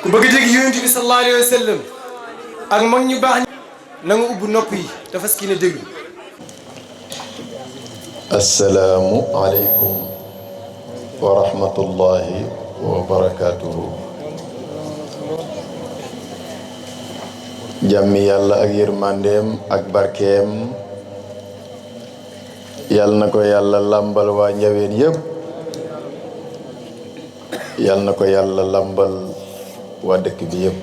ku bëgg dégg yonent bi sallallahu alayhi wa sallam ak mag ñu baax na nga ubbi nopp yi te fas kii ne déglu. assalaamu aleykum wa rahmatullahi wa barakaatuhu. jàmmi yàlla ak yërmandeem ak barkeem yàlla na ko yàlla làmbal waa njaween yépp, yàlla na ko yàlla làmbal waa dëkk bi yépp.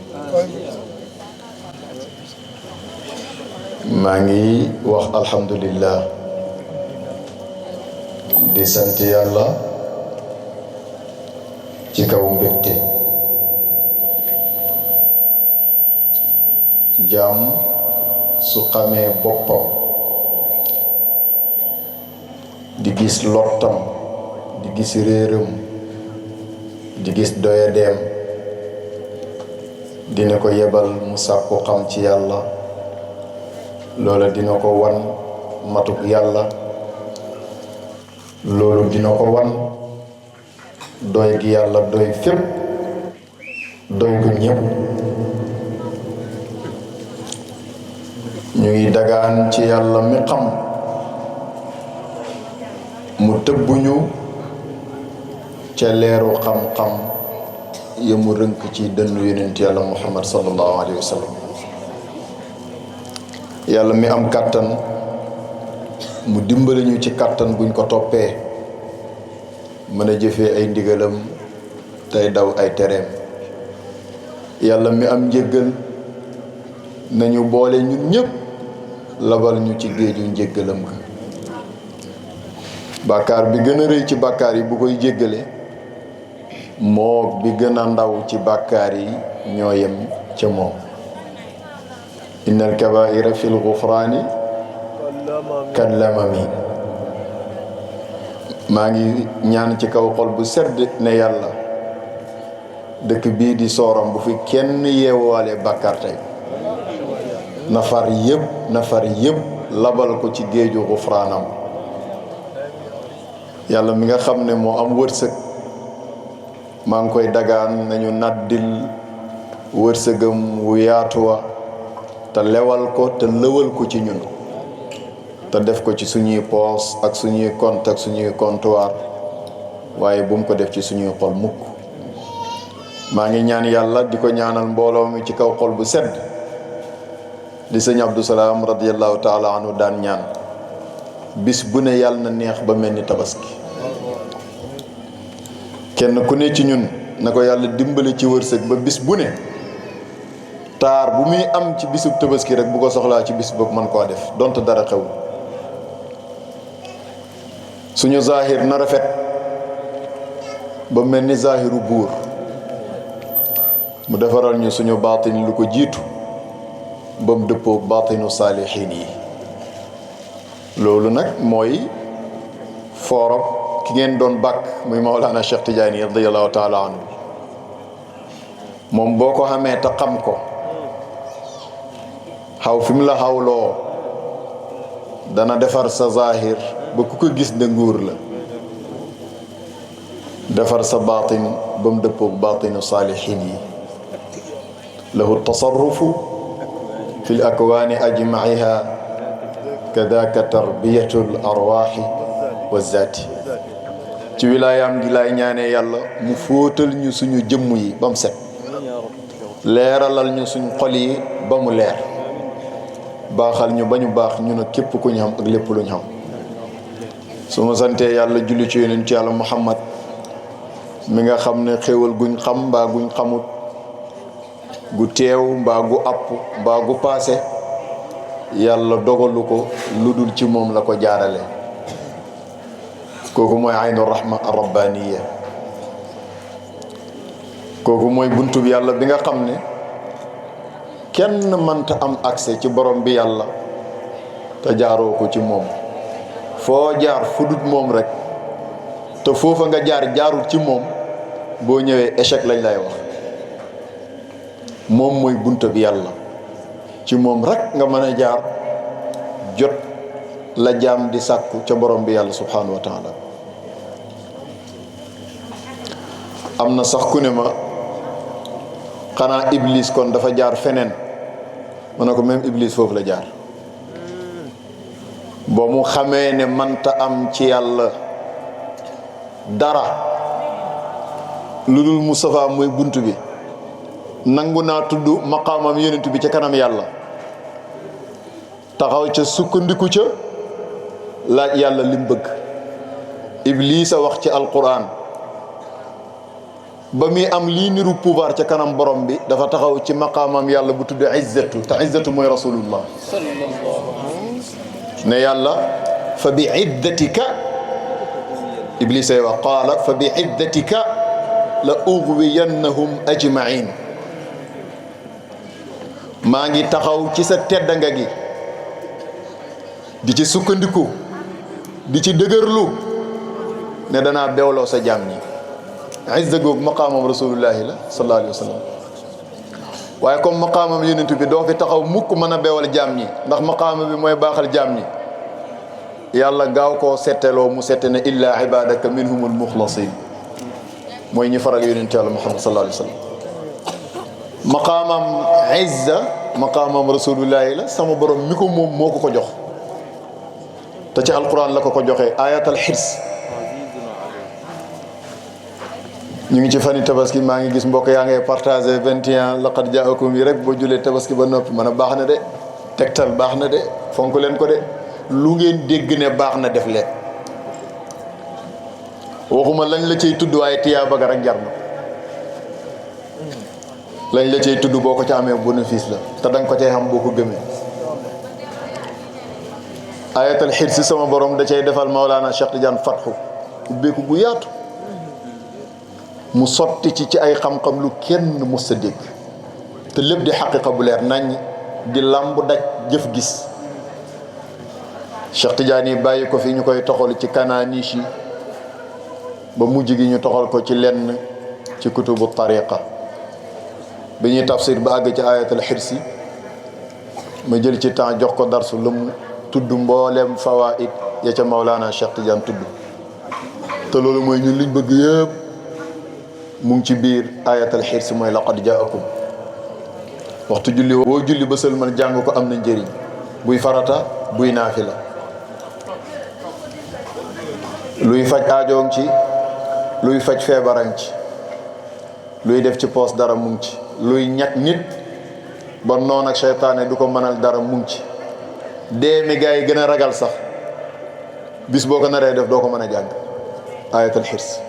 maa ngi wax alhamdulillah di sant yàlla ci kaw mbégte. jaam su xamee boppam di gis lottam, di gis réeram, di gis doyadeem, dina ko yebal mu sàkku xam ci yàlla. loola dina ko wan matuk yàlla, loolu dina ko wan doy gi yàlla doy fépp, doy gu ñépp. ñu ngi dagaan ci yàlla mi xam mu tëbbuñu ca leeru xam-xam ya mu rënk ci dënnu yonent yàlla muhammad sallallahu alayhi wa sallam. yàlla mi am kàttan mu dimbali ñu ci kàttan buñ ko toppee mën a jëfee ay ndigalam tey daw ay tereem. yàlla mi am njéggal nañu boole ñun ñépp labal ñu ci géeju njéggalam ga. bàkkaar bi gën a rëy ci bàkkaar yi bu koy jéggale moo bi gën a ndaw ci bàkkaar yi ñoo yem ca moom. innal kabaa'ira fil ghufraani kallamami. maa ngi ñaan ci kaw xol bu sedd ne yàlla dëkk bii di Sooram bu fi kenn yeewaale bàkkaar tey. nafar yëpp labal ko ci géeju xufraanam. yàlla mi nga xam ne moo am wërsëg maa ngi koy dagaan nañu nàddil wërsëgam wu yaatuwa te lewal ko te lëwal ko ci ñun te def ko ci suñuy poos ak suñuy compte ak suñuy comptoir, waaye bu mu ko def ci suñuy xol mukk. maa ngi ñaan yàlla di ko ñaanal mbooloo mi ci kaw xol bu sedd di sëñ Abdou Salaam radiyallahu taala anhu daan ñaan bis bu ne yàlla na neex ba mel ni tabaski. kenn ku ne ci ñun na ko yàlla dimbali ci wërsëg ba bis bu ne taar bu muy am ci bisub tabaski rek bu ko soxlaa ci bis boobu mën koo def donte dara xew. suñu zahir na rafet ba mel ni zahiru buur, mu defaral ñu suñu baatin lu ko jiitu ba mu dëppoo baatinu saalixiin yi. loolu nag mooy foorob ki ngeen doon bàkk muy Mawlana Cheikh Tidiane radiyallahu taala anhu. moom boo ko xamee te xam ko xaw fi mu la xawloo dana defar sa zahir ba ku ko gis ne nguur la, defar sa baatin ba mu dëppoog baatinu saalixiin yi. lahu tasarrufu fi l akwaani ajmaiha kadaka tarbiyatul arwaaxi wa zaati. ci wilaayaam gi laay ñaanee yàlla mu fóotal ñu suñu jëmm yi ba mu set, leeralal ñu suñu xol yi ba mu leer, baaxal ñu ba ñu baax ñu ne képp ku ñu xam ak lépp lu ñu xam. su ma santee yàlla julli ci yonent ci yàlla muhammad mi nga xam ne xéewal guñ xam mbaa guñ xamut, gu teew mbaa gu àpp mbaa gu paase, yàlla dogalu ko lu dul ci moom la ko jaarale. kooku mooy aynu rahma rabbaniya. kooku mooy buntu bi yàlla bi nga xam ne kenn mënta am accès ci borom bi yàlla te jaaroo ko ci moom. foo jaar fu dut moom rek te foofa nga jaarut ci moom, boo ñëwee échec lañ lay wax. moom mooy buntu bi yàlla, ci moom rek nga mën a jaar jot la jaam di sàkku ca borom bi yàlla subhanahu wa taala. am na sax ku ne ma xanaa iblis kon dafa jaar feneen ma ne ko même iblis foofu la jaar ba mu xamee ne manta am ci yàlla dara lu dul Moustapha mooy bunt bi nangu naa tudd maqaamam yonent bi ca kanam yàlla taxaw ca sukkandiku ca laaj yàlla lim bëgg iblis a wax ci alquran ba muy am lii niru pouvoir ca kanam borom bi dafa taxaw ci maqaamam yàlla bu tudd izzatu te izzatu mooy rasulullah ne yàlla fa bi iddatika iblis ay wax qaala fa bi iddatika la ughwiyannahum ajmain maa ngi taxaw ci sa teddanga gi di ci sukkandiku di ci dëgërlu ne danaa beewloo sa jaam ñi izza googu maqaamam rasulullahi la sallallahu alayhi wa sallam waaye comme maqaamam yonent bi doo fi taxaw mukk mën a beewal jaam ñi ndax maqaama bi mooy baaxal jaam ñi yàlla gaaw koo setteloo mu sette ne illa ibadaka minhumul muxlasin mooy ñi faral yonent yàlla muhammad sallallahu alayhi wa sallam maqaamam izza maqaamam rasulullahi la sama borom mi ko moom moo ko ko jox te ci alquran la ko ko joxee ayatal xirs ñu ngi ci fani tabaski maa ngi gis mbokk yaa ngay partagé 21 laqad jaakum yi rek boo julee tabaski ba noppi mën a baax na de tegtal baax na de fonk leen ko de lu ngeen dégg ne baax na def leen waxuma lañ la cay tudd waaye tiyaa baga rek jar na lañ la cay tudd boo ko ca amee bénéfice la te danga ko cay xam boo ko gëmee ayatal xirsi sama borom da cay defal Maolana Cheikh Tidiane fatxu ubbeeku gu yaatu mu sotti ci ay xam-xam lu kenn mës a dégg te lépp di xaqiqa bu leer nañ di làmb daj jëf gis Cheikh Tidiane yi bàyyi ko fi ñu koy toxal ci kanaaniis yi ba mujj gi ñu toxal ko ci lenn ci kutubu tariqa bi ñuy tafsir ba àgg ci ayatul xirsi ma jël ci temps jox ko darsu lu mu tudd mboolem fawaid ya ca Maulana Cheikh Tidiane tudd te loolu mooy ñun liñ bëgg yëpp mu ngi ci biir ayatul xirsi mooy laqad jaakum waxtu julli boo julli ba sëlmal jàng ko am na njëriñ buy farata buy naafila luy faj aajoom ci luy faj feebaran ci luy def ci poos dara mu ngi ci luy ñàkk nit ba noon ak seytaane du ko mënal dara mu ngi ci dee mi gaa yi gën a ragal sax bis boo ko naree def doo ko mën a jàng ayatul xirs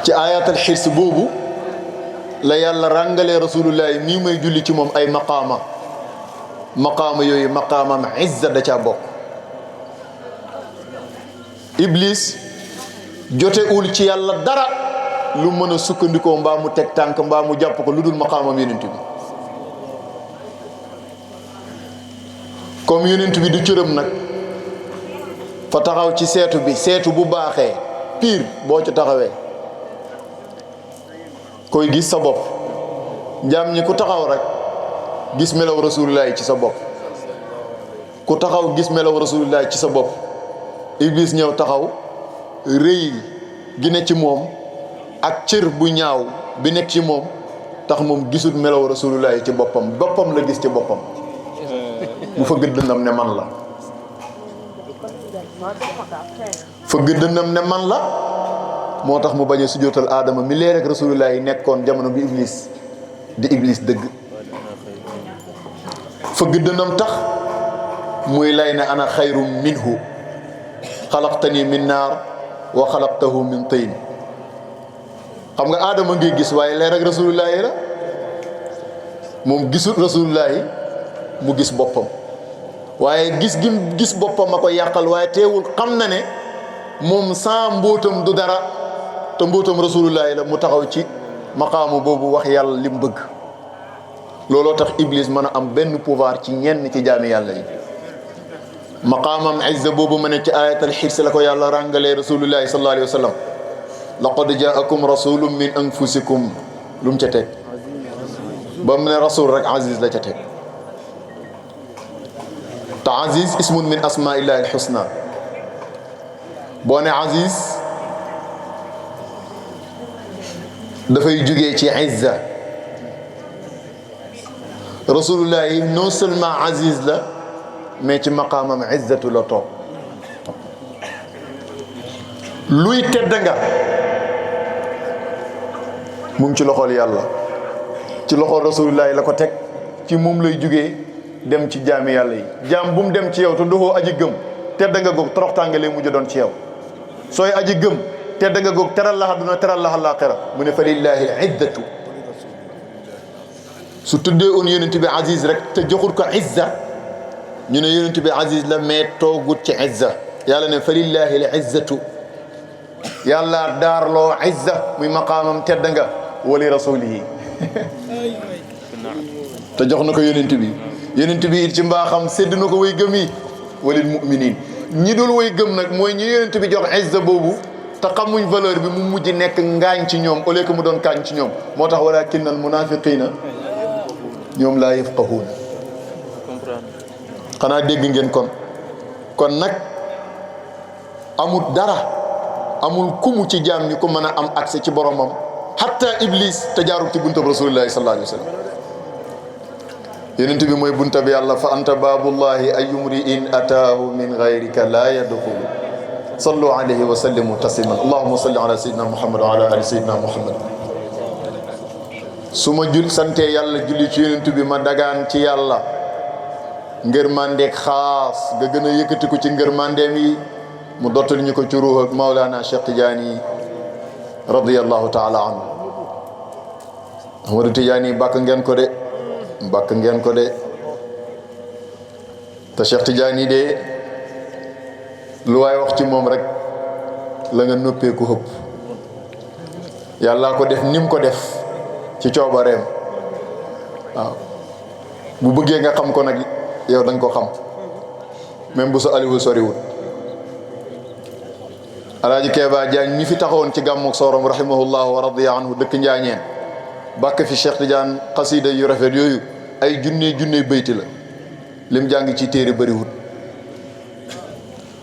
ci ayatul xirs boobu la yàlla ràngalee rasulullahi nii may julli ci moom ay maqaama yooyu maqaamam izza da caa bokk iblis jotewul ci yàlla dara lu mën a sukkandikoo mbaa mu teg tànk mbaa mu jàpp ko lu dul maqaamam yonent bi comme yonent bi du cëram nag fa taxaw ci seetu bi seetu bu baaxee pire boo ci taxawee koy gis sa bopp njaam ñi ku taxaw rek gis melaw rasulullahi ci sa bopp ku taxaw gis melaw rasulullahi ci sa bopp iblis ñëw taxaw rëy gi ne ci moom ak cër bu ñaaw bi nekk ci moom tax moom gisul melaw rasulullahi ci boppam la gis ci boppam mu fëgg dënnam ne man la fëgg dënnam ne man la moo tax mu bañ a sujjóotal aadama mi leer ak rasulullah yi nekkoon jamono bi iblis di iblis dëgg fëgg dënnam tax muy lay ne ana xayrum minhu xalaqtani min naar wa xalaqtahu min tiin xam nga aadama ngi gis waaye leer ak rasulullah yi la moom gisul rasulullah yi mu gis boppam waaye gis boppam a ko yàqal waaye teewul xam na ne moom sans mbóotam du dara te mbóotam rasulullahi la mu taxaw ci maqaamu boobu wax yàlla lim bëgg looloo tax iblis mën a am benn pouvoir ci ñenn ci jaami yàlla yi maqaamam izza boobu ma ne ci ayatal xirs la ko yàlla ràngalee rasulullahi sallallahu alayhi wa sallam laqad jaakum rasulun min anfusikum lu mu ca teg ba mu ne rasul rek aziz la ca teg te aziz ismun min asmaillahi alxusna boo ne aziz dafay jugee ci izza rasulullah yi non seulement aziz la mais ci maqaamam izzatu la toog luy tedd nga mu ngi ci loxol yàlla ci loxol rasulullah yi la ko teg ci moom lay jugee dem ci jaami yàlla yi jaam bu mu dem ci yow te doxoo aji gëm tedd nga goog toroxtaange lay mujj doon ci yow sooy aji gëm tedd nga goog teral la àdduna teral la àllaaxira mu ne fa lillahi izzatu su tuddee woon yonent bi aziz rek te joxul ko izza ñu ne yonent bi aziz la mais toogut ci izza yàlla ne fa lillahi l izzatu yàlla daarloo izza muy maqaamam tedd nga wali rasulihi te jox na ko yonent bi it ci mbaaxam sédd na ko way gëm yi walil muminin ñi dul way gëm nag mooy ñi yonent bi jox izza boobu te xamuñ valeur bi mu mujj nekk ngaañ ci ñoom au lieu que mu doon kaañ ci ñoom moo tax walakinna al munafiqina ñoom laa yafqahuuna xanaa dégg ngeen kon nag amul dara amul kumu ci jaam ñi ko mën a am accès ci boromam hatta iblis te jaarul ci buntab rasulillahi sallallahu alayhi wa sallam yonent bi mooy buntab yàlla fa anta baabullahi ayyumri in ataahu min gayrika laa yadxulu sallu alayhi wa sallimu tasliman allahumma salli ala sayyidina muhammad wa ala ali sayyidina muhammad su ma santee yàlla julli ci yonent bi ma dagaan ci yàlla ngërmandeeg xaas nga gën a yëkkati ko ci ngërmandeem yi mu dottal ñu ko ci ruux ak Maulana Cheikh Tidiane radiyallahu taala anhu Ahmadou Tidiane bàkk ngeen ko de te Cheikh Tidiane de lu waay wax ci moom rek la nga noppee ko xëpp yàlla ko def nim ko def ci coobareem waaw bu bëggee nga xam ko nag yow da nga ko xam même bu sa aliwu soriwul alaaji Keeba Jaañ ñi fi taxawoon ci gàmmuk Soorom rahimahullahu wa radiya anhu dëkk Njaañeen bàkk fi Cheikh Tidiane xasida yu rafet yooyu ay junne bayti la lim jàng ci téere bëriwul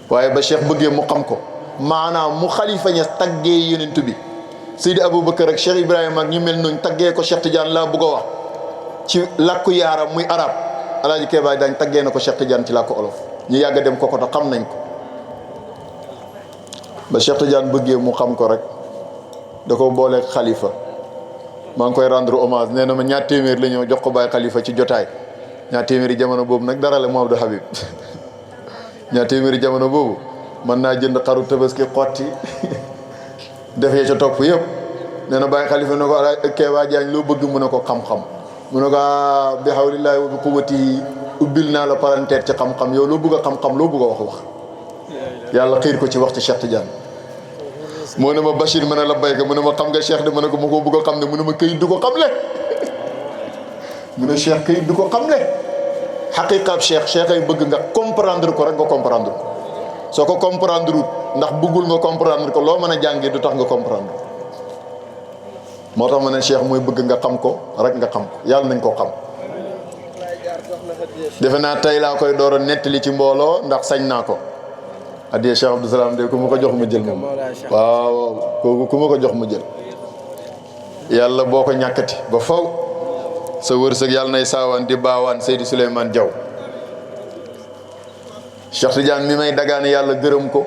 waaye ba Cheikh bëggee mu xam ko maanaam mu xalifa ña taggee yonent bi Seydi Aboubacar ak Cheikh Ibrahima ak ñu mel noonu taggee ko Cheikh Tidiane laa bëgg a wax ci làkku yaaram muy arab alaaji Keeba Jaañ taggee na ko Cheikh Tidiane ci làkku olof ñu yàgg a dem ko te xam nañ ko ba Cheikh Tidiane bëggee mu xam ko rek da ko booleeg xalifa maa ngi koy rendre hommage nee na ma ñaar téeméer la ñëw jox ko Baye Khalifa ci jotaay ñaar téeméeri jamono boobu nag dara la mu Abdou Habib ñaar téeméeri jamono boobu mën naa jënd xaru tabaski xotti def ya ca topp yëpp nee na Baye Khalifa ne ko Keeba Jaañ loo bëgg mu ne ko xam-xam mu ne ko bi hawlillahi wa bi quwwatihi ubbil naa la palanteer ci xam-xam yow loo bëgg a xam-xam loo bëgg a wax yàlla xiir ko ci wax ci Cheikh Tidiane moo ne ma Bachir ma ne la bayka mu ne ma xam nga Cheikh de ma ne ko ma koo bëgg a xam ne mu ne ma këyit du ko xamle mu ne Cheikh këyit du ko xamle xaqiqaab Cheikh ay bëgg nga comprendre ko rek nga comprendre ko soo ko comprendre wut ndax bëggul nga comprendre ko loo mën a jàngee du tax nga comprendre moo tax ma ne Cheikh mooy bëgg nga xam ko rek nga xam ko yàlla nañ koo xam defe naa tey laa koy door a nettali ci mbooloo ndax sañ naa ko addiya Cheikh Abdou Salam de ku ma ko jox mu jël moom waaw kooku ku ma ko jox mu jël yàlla boo ko ñàkkati ba faw sa wërsëg yàlla nay saawaan di baawaan Seydi Souleymane Diaw Cheikh Tidiane mi may dagaane yàlla gërëm ko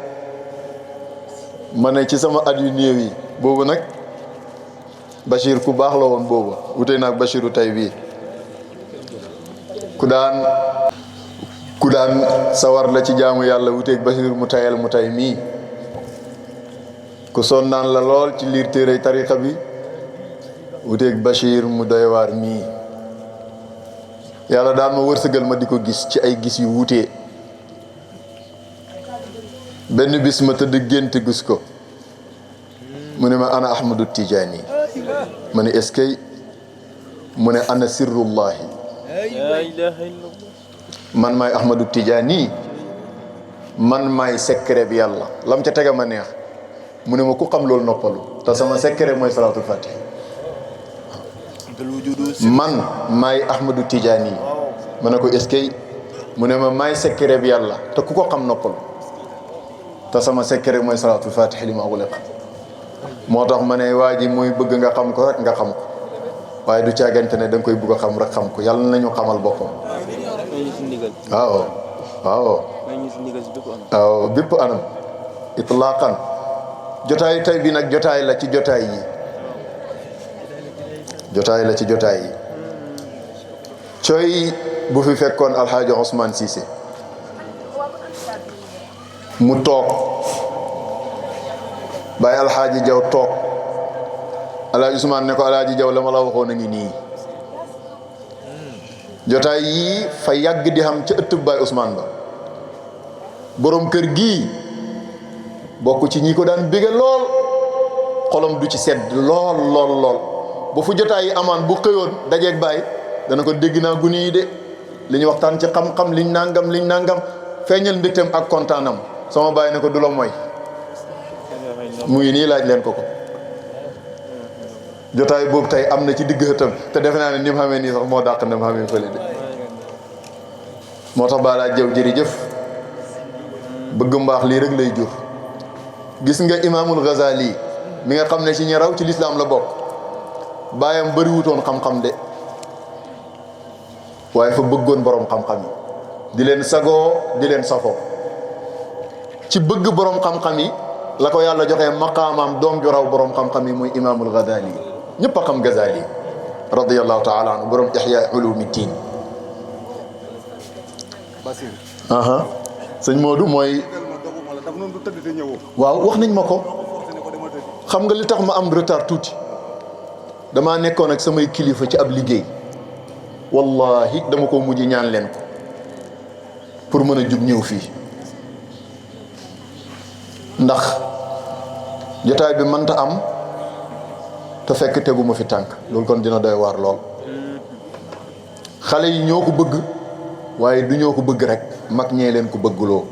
ma ne ci sama at yu néew yi boobu nag Bachir ku baax la woon boobu wutee naag Bachiru tey bii ku daan sawar la ci jaamu yàlla wuteeg Bachir mu tayal mu tay mii ku sonnaan la lool ci liir téere tariqa bi wuteeg Bachir mu doy waar mii yàlla daan ma wërsëgal ma di ko gis ci ay gis yu wutee benn bis ma tëdd gént gis ko mu ne ma ana Ahmadu Tijaani ma ne est-ce que mu ne ana sirrullahi man maay Ahmadu Tijaani man maay secret bi yàlla lam ca tega ma neex mu ne ma ku xam loolu noppalu te sama secret mooy salaatul fatih man maay Ahmadu Tijaani ma ne ko est-ce que mu ne ma maay secret bi yàlla te ku ko xam noppalu te sama secret mooy salaatul fatih li ma ughliq moo tax ma ne waa ji mooy bëgg nga xam ko rek nga xam ko waaye du caagante ne da nga koy bugg a xam rek xam ko yàlla nañu xamal boppam. waaw waaw waaw bépp anam itlaqan jotaayu tey bi nag jotaay la ci jotaay yi cooy bu fi fekkoon alxaaji Ousmane Cissé mu toog bàyyi alxaaji Jaw toog alaaji Ousmane ne ko alaaji Jaw la ma la waxoon a ngi nii jotaay yii fa yàgg di xam ca ëttub Baay Ousmane ba borom kër gii bokk ci ñi ko daan bége lool xolam du ci sedd lool bu fu jotaay yi amaan bu xëyoon dajeeg Baay dana ko dégg naa guni yi de li ñu waxtaan ci xam-xam liñ nangam feeñal mbégteem ak kontaanam sama Baay ne ko du la mooy mu ngi nii laaj leen ko jotaay boobu tey am na ci digg xëtam te defe naa ne ni mu xamee nii sax moo dàq na mu xamee fële de moo tax balaa jëw jërëjëf bëgg mbaax lii rek lay jur. gis nga imaamul Ghazali mi nga xam ne ci ñi raw ci lislaam la bokk baayam bëriwutoon xam-xam de waaye fa bëggoon borom xam-xam yi di leen sagoo di leen safoo ci bëgg borom xam-xam yi la ko yàlla joxee maqaamaam doom ju raw borom xam-xam yi muy imaamul Ghazali ñëpp a xam Ghazali radiyallahu taala anhu borom Ihya Ulumuddin. sëñ Modou mooy. waaw wax nañ ma ko xam nga li tax ma am retard tuuti damaa nekkoon ak samay kilifa ci ab liggéey wallahi dama ko mujj ñaan leen ko pour mën a jug ñëw fii ndax jotaay bi mënta am te fekk teguma fi tànk loolu kon dina doy waar lool. xale yi ñoo ko bëgg waaye du ñoo ko bëgg rek mag ñee leen ko bëggloo.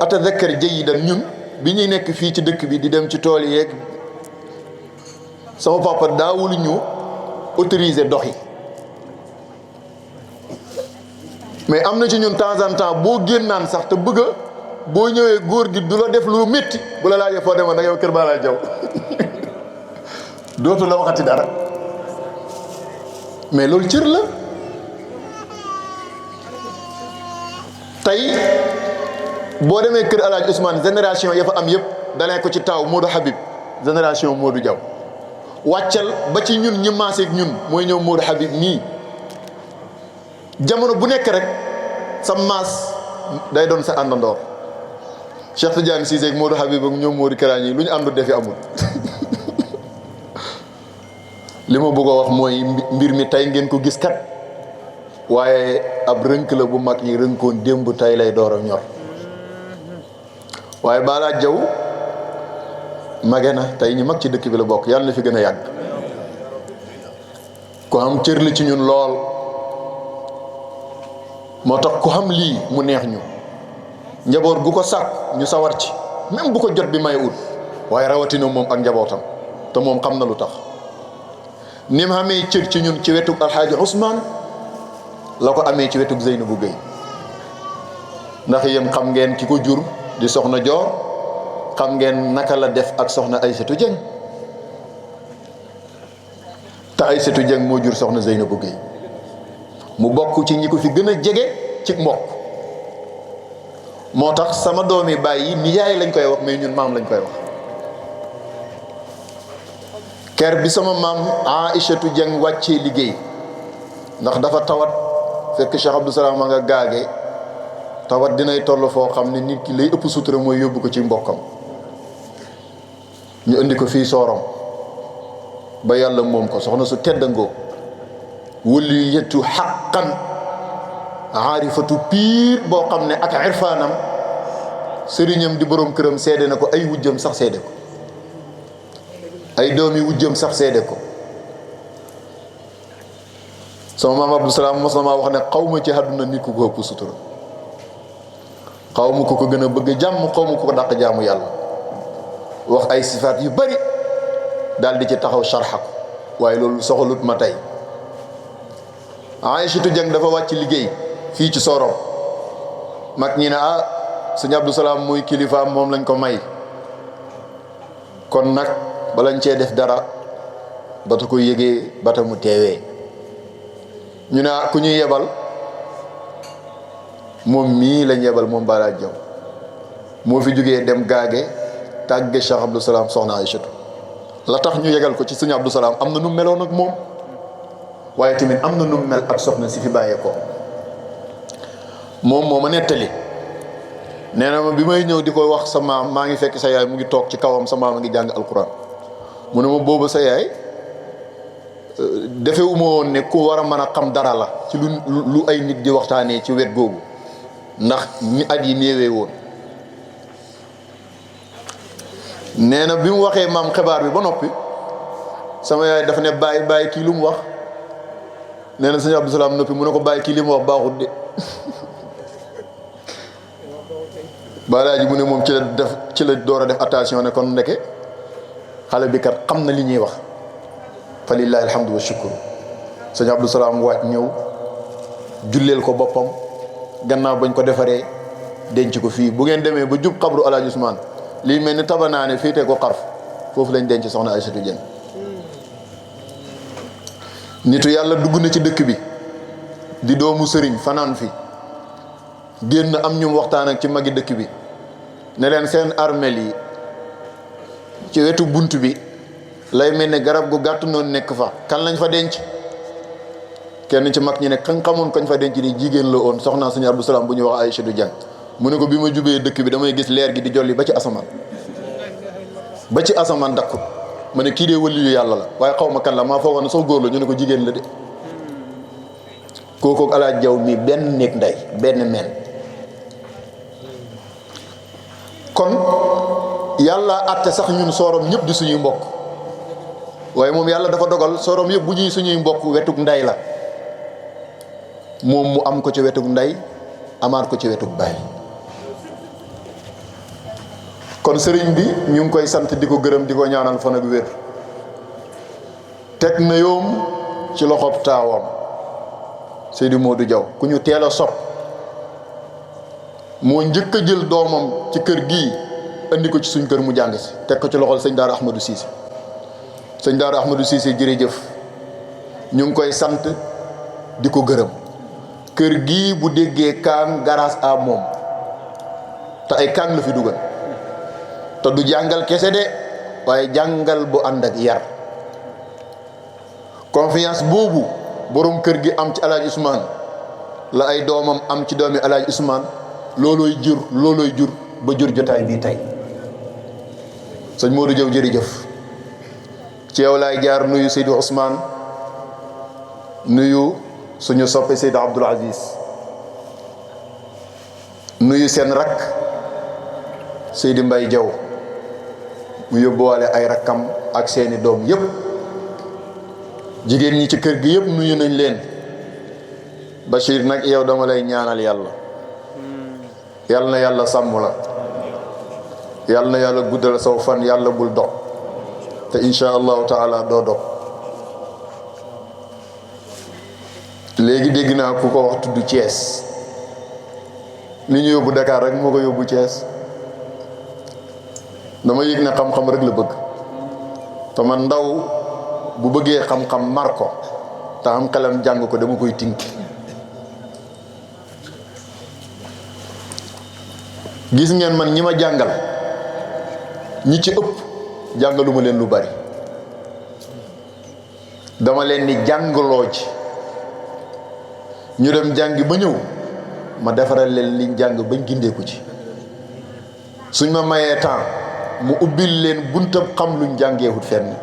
atadakkar jayidan ñun bi ñuy nekk fii ci dëkk bi di dem ci tool yeeg sama papa daawul ñu autoriser dox yi mais am na ci ñun temps en temps boo génnaan sax te bëgg boo ñëwee góor gi du la def lu métti bu la laajee foo demoon da yow kër baa laa jaw dootu la waxati dara mais loolu cër la tey boo demee kër Alaaji Ousmane génération ya fa am yëpp dalee ko ci taaw Modou Habib génération Modou Diaw wàccal ba ci ñun ñi maaseeg ñun mooy ñëw Modou Habib nii jamono bu nekk rek sa maas day doon sa àndandoor Cheikh Tidiane Cissé ak Modou Habib ak ñoom Modou Karañi lu ñu àndu defi amul li ma bëgg a wax mooy mbir mi tey ngeen ko gis kat waaye ab rënk la bu mag ñi rënkoon démb tey lay door a ñor waaye balaa jaw mage na tey ñu mag ci dëkk bi la bokk yàlla na fi gën a yàgg ku am cër li ci ñun lool moo tax ku xam lii mu neex ñu njaboot gu ko sàkk ñu sawar ci même bu ko jot bi may ut waaye rawatina moom ak njabootam te moom xam na lu tax ni mu amee cër ci ñun ci wetug alxaaji Ousmane la ko amee ci wetug Zeynabou Gueye ndax yéen xam ngeen ki ko jur di soxna Joor xam ngeen naka la def ak soxna Aysatu Jeng te Aysatu Jeng moo jur soxna Zeynabou Gueye mu bokk ci ñi ko fi gën a jege ci mbokk moo tax sama doomi bàyyi nijaay lañ koy wax mais ñun maam lañ koy wax ker bi sama maam Aysatu Jeng wàccee liggéey ndax dafa tawat fekk Cheikh Abdou Salam a nga gaage tawat dinay toll foo xam ne nit ki lay ëpp sutura mooy yóbbu ko ci mbokkam ñu indi ko fii Soorom ba yàlla moom ko soxna su teddangoo wëli yettu xaqan aarifatu piir boo xam ne ak irfaanam sëriñam di borom këram seede na ko ay wujjam sax seede ko ay doomi wujjam sax seede ko sama maam Abdou Salaam mos na maa wax ne xaw ma ci àdduna nit ku ko ëpp sutura xaw ma ko gën a bëgg jàmm xaw ma ko dàq jaamu yàlla wax ay sifaat yu bari daal di ci taxaw sharxa ko waaye loolu soxalut ma tey Aysatu Jeng dafa wàcc liggéey fii ci Soorom mag ñi ne sëñ Abdou Salaam muy kilifaam moom lañ ko may kon nag balañ cee def dara bata ko yëgee bata mu teewee ñu ne ku ñuy yebal moom mii lañ yebal moom Bara Diaw moo fi jógee dem gaage tàgge Cheikh Abdou Salam soxna Aïchatou la tax ñu yegal ko ci sëñ Abdou Salam am na nu meloon ak moom waaye tamit am na nu mel ak soxna si fi bàyyee ko moom moo ma nettali nee na ma bi may ñëw di ko wax sa maam maa ngi fekk sa yaay mu ngi toog ci kawam sa maam a ngi jàng alquran mu ne ma booba sa yaay defewuma woon ne ku war a mën a xam dara la ci lu ay nit di waxtaanee ci wet googu ndax ñi at yi néewee woon nee na bi mu waxee maam xibaar bi ba noppi sama yaay dafa ne bàyyi kii lu mu wax nee na sëñ Abdou Salam noppi mu ne ko bàyyi kii li mu wax baaxut de balaa mu ne moom ci la door a def attention ne kon ndeke xale bi kat xam na li ñuy wax fa lillahi alhamdu wa shukru sëñ Abdou Salam waaj ñëw julleel ko boppam gannaaw bañ ko defaree denc ko fii bu ngeen demee ba jub xabru Alaaji Usmaan lii mel ni tabanaane féetee ko xarf foofu lañ denc soxna Aïchatou Dieng nitu yàlla dugg na ci dëkk bi di doomu sëriñ fanaan fi génn am ñum waxtaan ak ci magi dëkk bi ne leen seen armeel yi ci wetu bunt bi lay mel ne garab gu gàtt noonu nekk fa kan lañ fa denc kenn ci mag ñi ne kan xamoon kañ fa denc ni jigéen la woon soxna sëñ Abdou Salam bu ñuy wax Aïchatou Dieng mu ne ko bi ma jubee dëkk bi damay gis leer gi di jolli ba ci asamaan dakkut ma ne kii dee waliyu yàlla la waaye xaw ma kan la maa foogoon ne sax góor la ñu ne ko jigéen la de kooku ak Alaaji Jaw mi benn néeg ndey benn meen kon yàlla àtte sax ñun soorom ñëpp di suñuy mbokk waaye moom yàlla dafa dogal soorom yëpp bu ñuy suñuy mbokk wetug ndey la moom mu am ko ci wetug ndey amaat ko ci wetug baay kon sëriñ bi ñu ngi koy sant di ko gërëm di ko ñaanal fan ak wér teg na yoom ci loxob taawam Seydou Modou Diaw ku ñu teel a sopp moo njëkk a jël doomam ci kër gii andi ko ci suñ kër mu jàng si teg ko ci loxol sëñ Daara Ahmadou Cissé sëñ Daara Ahmadou Cissé jërëjëf ñu ngi koy sant di ko gërëm kër gii bu déggee kaan grâce à moom te ay kaan la fi dugal te du jàngal kese de waaye jàngal bu ànd ak yar confiance boobu borom kër gi am ci Alaaji Ousmane la ay doomam am ci doomi Alaaji Ousmane loolooy jur ba jur jotaay bii tey sëñ Modou Diaw jërëjëf ci yow laay jaar nuyu Seydou Ousmane nuyu suñu soppe Seydou Abdoul Aziz nuyu seen rakk Seydou Mbaye Diaw mu yóbbuwaale ay rakkam ak seeni doom yëpp jigéen ñi ci kër gi yëpp nuyu nañ leen Bachir nag yow dama lay ñaanal yàlla yàlla na yàlla sàmm la yàlla na yàlla guddal saw fan yàlla bul dog te insha allahu taala doo dog léegi dégg naa ku ko wax tudd Thiès li ñu yóbbu Dakar rek moo ko yóbbu Thiès dama yëg ne xam-xam rek la bëgg te man ndaw bu bëggee xam-xam mar ko te am xelam jàng ko dama koy tinki gis ngeen man ñi ma jàngal ñi ci ëpp jàngaluma leen lu bari dama leen ni jàngaloo ji ñu dem jàngi ba ñëw ma defaral leen liñ jàng bañ gindeeku ci suñ ma mayee temps mu ubbil leen buntab xam luñ jàngeewut fenn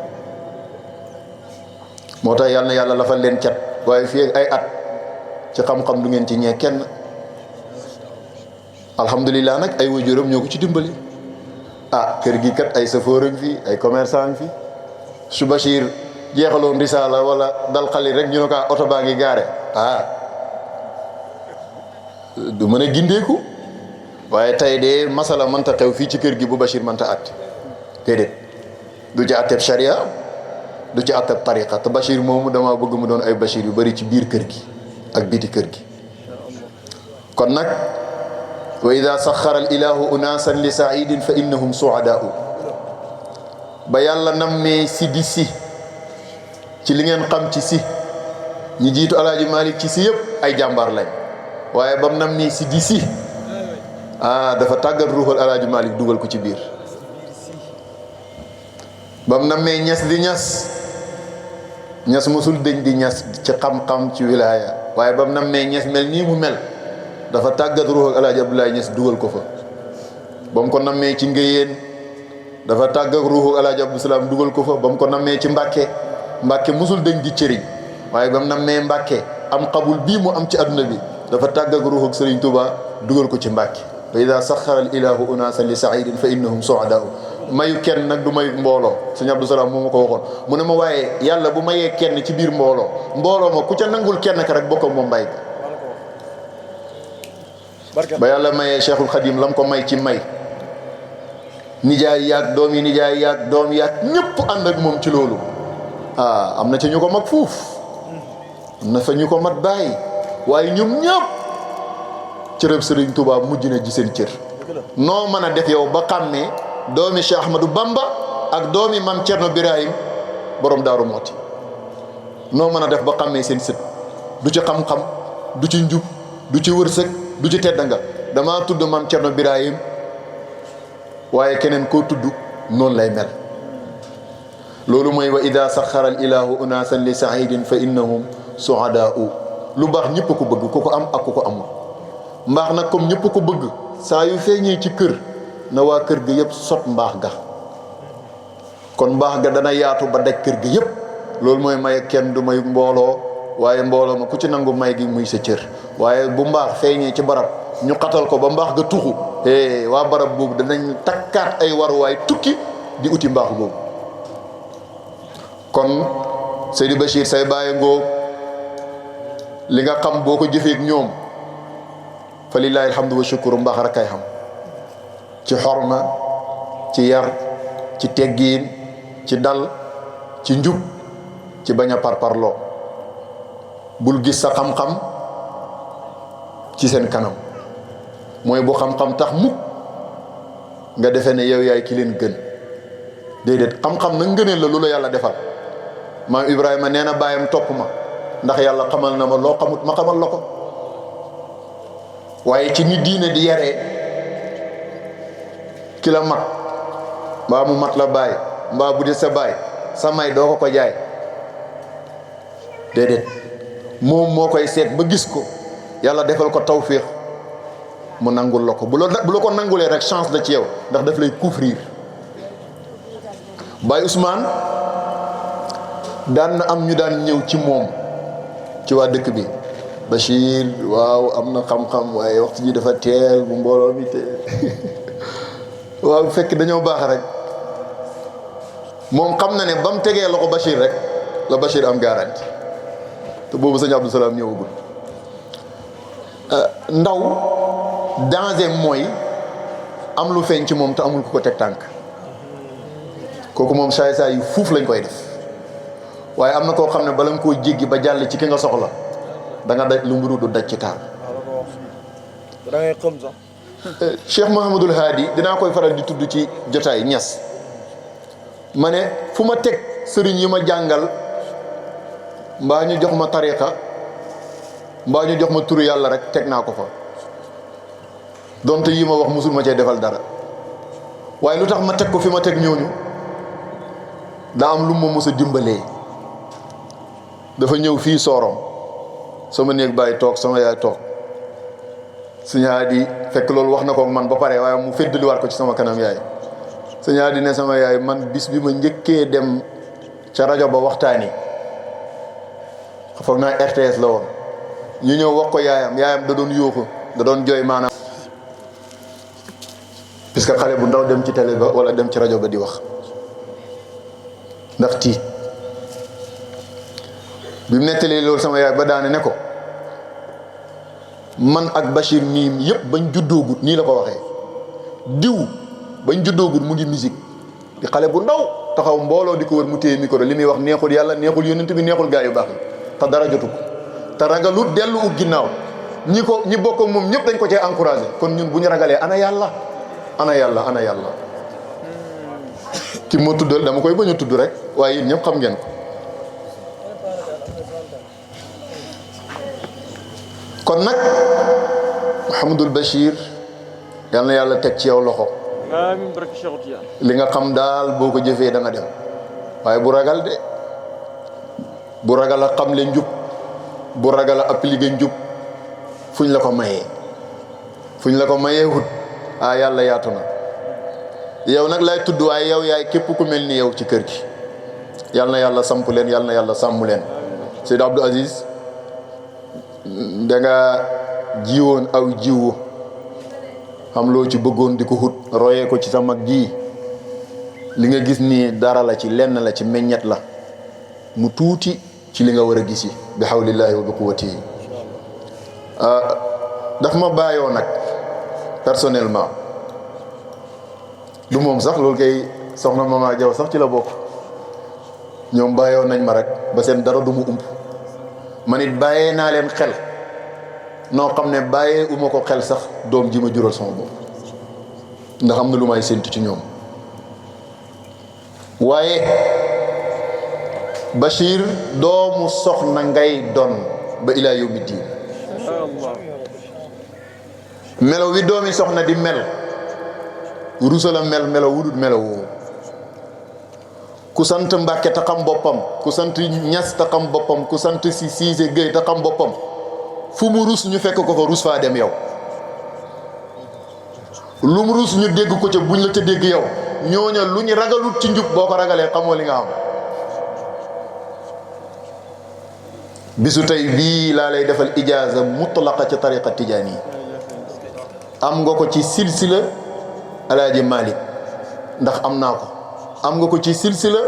moo tax yàlla na yàlla lafal leen cat waaye fii ak ay at ci xam-xam du ngeen ci ñee kenn alhamdulilah nag ay waajuram ñoo ko ci dimbali kër gi kat ay chauffeur ngi fi ay commerçant ngi fi su Bachir jeexaloon risaala wala dal xali rek ñu ne ko oto baa ngi gaare du mën a gindeeku waaye tey de masala mënta xew fii ci kër gi bu Bachir mënta àtte déedéet du ci àtteeb charia du ci àtteeb tariqa te Bachir moomu dama bëgg mu doon ay Bachir yu bari ci biir kër gi ak biti kër gi kon nag wa ida saxara al ilahu unasan li saidin fa innahum suadaau ba yàlla nammee si di si ci li ngeen xam ci si ñi jiitu Alaaji Malik ci si yëpp ay jàmbaar lañ waaye bam nam nii si di si dafa tàggat ruuxal Alaaji Malik dugal ko ci biir bam nammee ñas di ñas mosul dëñ di ñas ci xam-xam ci wilaaya waaye bam nammee ñas mel nii mu mel dafa tàggat ruuxal Alaaji Abdoulaye Ñas dugal ko fa ba mu ko nammee ci ngéyeen dafa tàggat ruuxu Alaaji Abdou Salaam dugal ko fa ba mu ko nammee ci Mbàkke musul dëñ di cëriñ waaye ba mu nammee Mbàkke am xabul bii mu am ci adduna bi dafa tàggat ruuxu Sëriñ Tuubaa dugal ko ci Mbàkke wa ida saxara al ilahu unaasan li saidin fa innahum suadaau mayu kenn nag du mayu mbooloo sëñ Abdou Salaam moo ma ko waxoon mu ne ma waaye yàlla bu mayee kenn ci biir mbooloo ma ku ca nangul kenn ka rek bokk ak moom mbay ba yàlla mayee Cheikhul Khadim lam ko may ci may nijaay yaag doom yi nijaay yaag doom yaag ñëpp ànd ak moom ci loolu am na ca ñu ko mag fuuf am na fa ñu ko mat bàyyi waaye ñoom ñëpp cërëb Sëriñ Tuubaa mujj na ji seen cër noo mën a def yow ba xàmmee doomi Cheikh Ahmadou Bamba ak doomi Mam Cerno Birahim borom Daaru Mooti noo mën a def ba xàmmee seen sët du ci xam-xam du ci njub du ci wërsëg du ci tedd nga damaa tudd Mam Cerno Birahim waaye keneen koo tudd noonu lay mel loolu mooy wa ida saxara al ilahu unaasan li saidin fa innahum suadaau lu baax ñëpp ko bëgg ku ko am ak ku ko amul mbaax nag comme ñëpp ko bëgg saa yu feeñee ci kër na waa kër ga yëpp sot mbaax ga kon mbaax ga dana yaatu ba daj kër ga yëpp loolu mooy may kenn du may mbooloo waaye mbooloo ma ku ci nangu may gi muy sa cër waaye bu mbaax feeñee ci barab ñu xatal ko ba mbaax ga tuxu waa barab boobu danañ takkaat ay waruwaay tukki di uti mbaax boobu kon Seydi Bachir say bàyyi ngóob li nga xam boo ko jëfeek ñoom fa lillahi alhamdu wa shukuru mbaax rek kay xam ci xorma ci yar ci teggiin ci dal ci njub ci bañ a parparloo bul gis sa xam-xam ci seen kanam mooy bu xam-xam tax mukk nga defee ne yow yaay ki leen gën déedéet xam-xam na ngëneel la lu la yàlla defal maam Ibrahima nee na bàyyam topp ma ndax yàlla xamal na ma loo xamut ma xamal la ko waaye ci nit diine di yaree ki la mat mbaa mu mat la bàyyi mbaa bu di sa bàyyi sa may doo ko jaay déedéet moom moo koy seet ba gis ko yàlla defal ko tawfiix mu nangul la ko bu la ko nangulee rek chance la ci yow ndax daf lay couvrir Baye Ousmane daan na am ñu daan ñëw ci moom ci waa dëkk bi Bachir waaw am na xam-xam waaye waxtu ji dafa teel bu mbooloo mi teel waaw fekk dañoo baax rek moom xam na ne ba mu tegee loxo Bachir rek la Bachir am garanti te boobu sëñ Abdou Salaam ñëwagul ndaw danger mooy am lu feeñ ci moom te amul ku ko teg tànk kooku moom saay-saay yu fuuf lañ koy def waaye am na koo xam ne bala nga koo jéggi ba jàll ci ki nga soxla da nga daj lu mburu du daj ci taal. da ngay xam sax. Cheikh Mouhamadul Haadi dinaa koy faral di tudd ci jotaay ñas ma ne fu ma teg sëriñ yi ma jàngal mbaa ñu jox ma tariqa mbaa ñu jox ma turu yàlla rek teg naa ko fa donte yi ma wax musul ma cee defal dara waaye lu tax ma teg ko fi ma teg ñooñu daa am lu ma mës a dimbalee dafa ñëw fii Sorom sama néeg bàyyi toog sama yaay toog Sëñ Haadi fekk loolu wax na ko man ba pare waaye mu feddaliwaat ko ci sama kanam yaay Sëñ Haadi ne sama yaay man bis bi ma njëkkee dem ca rajo ba waxtaani foog naa RTS la woon ñu ñëw wax ko yaayam da doon yuuxu da doon jooy maanaam puisque xale bu ndaw dem ci télé ba wala dem ci rajo ba di wax ndax tiit bi mu nettalee loolu sama yaay ba daane ne ko man ak Bachir mii yëpp bañ juddoogut nii la ko waxee diw bañ juddoogut mu ngi musique di xale bu ndaw taxaw mbooloo di ko wër mu téye micro li muy wax neexul yàlla neexul yonent bi neexul gaa yu baax yi te dara jotu ko te ragalut dellu ut ginnaaw ñi bokk ak moom ñëpp dañ ko cee encouragé kon ñun bu ñu ragalee ana yàlla ki ma tuddal dama koy bañ a tudd rek waaye yéen ñëpp xam ngeen ko kon nag Mouhamadul Bachir yal na yàlla teg ci yow loxo. amiin barke Cheikh Tidiane. li nga xam daal boo ko jëfee da nga dem waaye bu ragal de bu ragal a xam le njub bu ragal a appliqué njub fuñ la ko mayee wut yàlla yaatu na yow nag lay tudd waaye yow yaay képp ku mel ni yow ci kër gi yal na yàlla samp leen yal na yàlla sàmm leen. Seydou Abdou Aziz da nga jiwoon aw jiwu xam loo ci bëggoon di ko xut royee ko ci sa mag ji li nga gis nii dara la ci lenn la ci meññet la mu tuuti ci li nga war a gis yi bi hawlillahi wa bi quwwatihi daf ma bàyyoo nag personnellement du moom sax loolu kay soxna Mama Jaw sax ci la bokk ñoom bàyyoo nañ ma rek ba seen dara du mu ump man it bàyyee naa leen xel noo xam ne bàyyee uma ko xel sax doom ji ma jural sama bopp ndax am na lu may séntu ci ñoom waaye Bachir doomu soxna ngay doon ba ilaa yawmi diin melo wi doomi soxna di mel rusala mel melo wudut melo woowu ku sant Mbàkke te xam boppam ku sant Ñas te xam boppam ku sant si Siise Géy te xam boppam fu mu rus ñu fekk ko fa rus faa dem yow lu mu rus ñu dégg ko ca buñ la ca dégg yow ñooña lu ñu ragalut ci njub boo ko ragalee xamoo li nga am bisu tey bii laa lay defal ijaaza mutlaqa ci tariqa tijaan yi am nga ko ci silsila alaaji Malick ndax am naa ko am nga ko ci silsila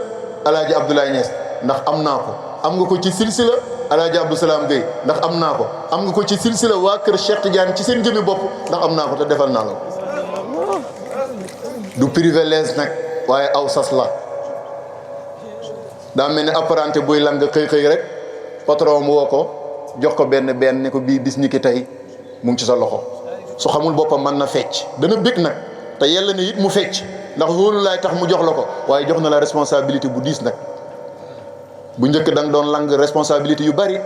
alaaji Abdoulaye Niass ndax am naa ko am nga ko ci silsila alaaji Abdou Salam Gueye ndax am naa ko am nga ko ci silsila waa kër Cheikh Tidiane ci seen jëmi bopp ndax am naa ko te defal naa la ko du privilège nag waaye aw sas la daa mel ni apprenti buy lang xëy rek patron mu woo ko jox ko benn ne ko bii bis ni ki tey mu ngi ci sa loxo su xamul boppam mën na fecc dana bég nag te yàlla ne it mu fecc ndax wóolu laay tax mu jox la ko waaye jox na la responsabilité bu diis nag bu njëkk da nga doon lang responsabilité yu bari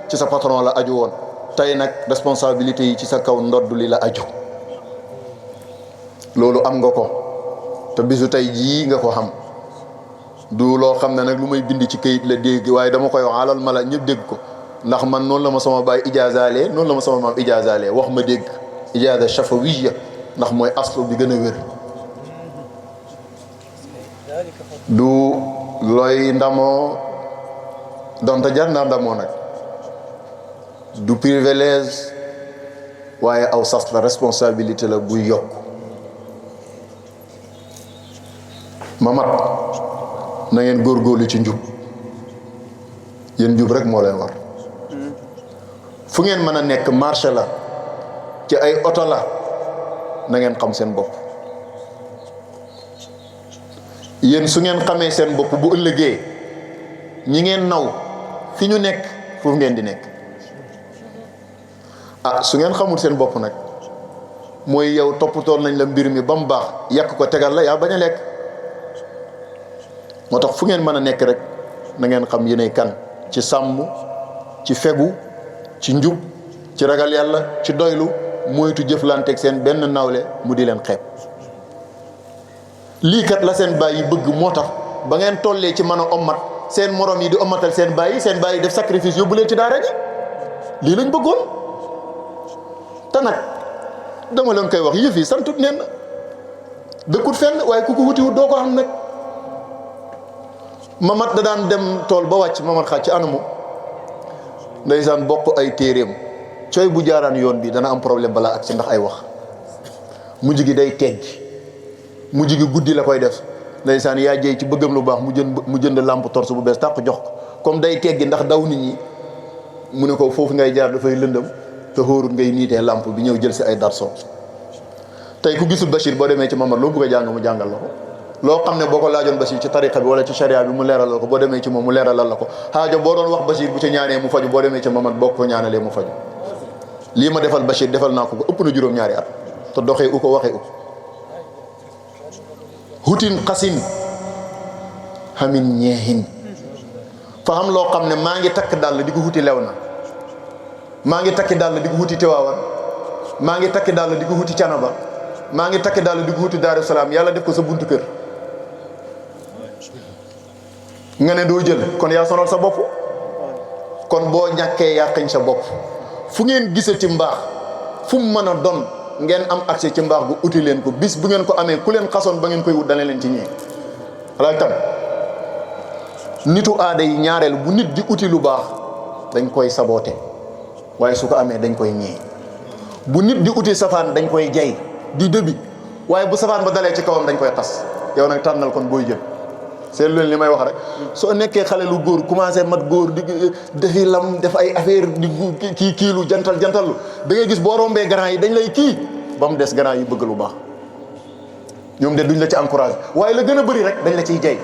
ci sa patron la aju woon tey nag responsabilité yi ci sa kaw ndodd li la aju loolu am nga ko te bisu tey jii nga ko xam du loo xam ne nag lu may bind ci këyit la dégg waaye dama koy wax alal mala ñëpp dégg ko ndax man noonu la ma sama baay ijaazalee noonu la ma sama maam ijaazalee wax ma dégg ijaaza shafawiyya ndax mooy aslu bi gën a wér du looy ndamoo donte jar naa ndamoo nag du privilège waaye aw sas la responsabilité la buy yokk ma mat na ngeen góorgóorlu ci njub yéen njub rek moo leen war fu ngeen mën a nekk marché la ci ay oto la na ngeen xam seen bopp yéen su ngeen xamee seen bopp bu ëllëgee ñi ngeen naw fi ñu nekk foofu ngeen di nekk su ngeen xamul seen bopp nag mooy yow toppatoon nañ la mbir mi ba mu baax yàq ko tegal la yaa bañ a lekk moo tax fu ngeen mën a nekk rek na ngeen xam yéenay kan ci sàmm ci fegu ci njub ci ragal yàlla ci doylu moytu jëflanteeg seen benn nawle mu di leen xeeb lii kat la seen baay yi bëgg moo tax ba ngeen tollee ci mën a ommat seen morom yi di ommatal seen baay yi def sacrifice yóbbu leen ci daara ji lii lañ bëggoon te nag dama leen koy wax yëf yi santut neen dëkkut fenn waaye ku ko wutiwut doo ko xam nag mamat da daan dem tool ba wàcc mamat xaaj ci anamu ndeysaan bokk ay téeréem cooy bu jaaraan yoon bi dana am problème balaa ak ci ndax ay wax mujj gi day teggi mujj gi guddi la koy def ndeysaan yaa jëy ci bëggam lu baax mu jënd lampe torche bu bees tàq jox ko comme day teggi ndax daw nit ñi mu ne ko foofu ngay jaar dafay lëndëm te xóorut ngay niitee lampe bi ñëw jël si ay darson tey ku gisul Bachir boo demee ci mamat loo bëgg a jàng mu jàngal la ko loo xam ne boo ko laajoon Bachir ci tariqa bi wala ci sharia bi mu leeralal ko boo demee ci moom mu leeralal la ko xaajo boo doon wax Bachir bu ci ñaanee mu faju boo demee ci mamat boo ko ñaanalee mu faju lii ma defal Bachir defal naa ko ëpp na juróom-ñaari at te doxee u ko waxee u hutin xasin xamin ñeexin fa am loo xam ne maa ngi takk dàll di ko wuti Léona maa ngi takki dàll di ko wuti Tiwaawan maa ngi takki dàll di ko wuti Canaba maa ngi takki dàll di ko wuti Daaru Salaam yàlla def ko sa buntu kër nga ne doo jël kon yaa sonal sa bopp kon boo ñàkkee yàqiñ sa bopp fu ngeen gisee ci mbaax fu mu mën a doon ngeen am accès ci mbaax bu uti leen ko bis bu ngeen ko amee ku leen xasoon ba ngeen koy wut dana leen ci ñee alaay tam nitu aada yi ñaareel bu nit di uti lu baax dañ koy saboote waaye su ko amee dañ koy ñee bu nit di uti safaan dañ koy jay di dëbi waaye bu safaan ba dalee ci kawam dañ koy xas yow nag tànnal kon booy jël c'est leen li may wax rek soo nekkee xale lu góor commencé mat góor di defi lam def ay affaire di kiilu jantal jantallu da ngay gis boo rombee grand yi dañ lay kii ba mu des grand yi bëgg lu baax ñoom de duñ la ci encouragé waaye la gën a bëri rek dañ la ciy jay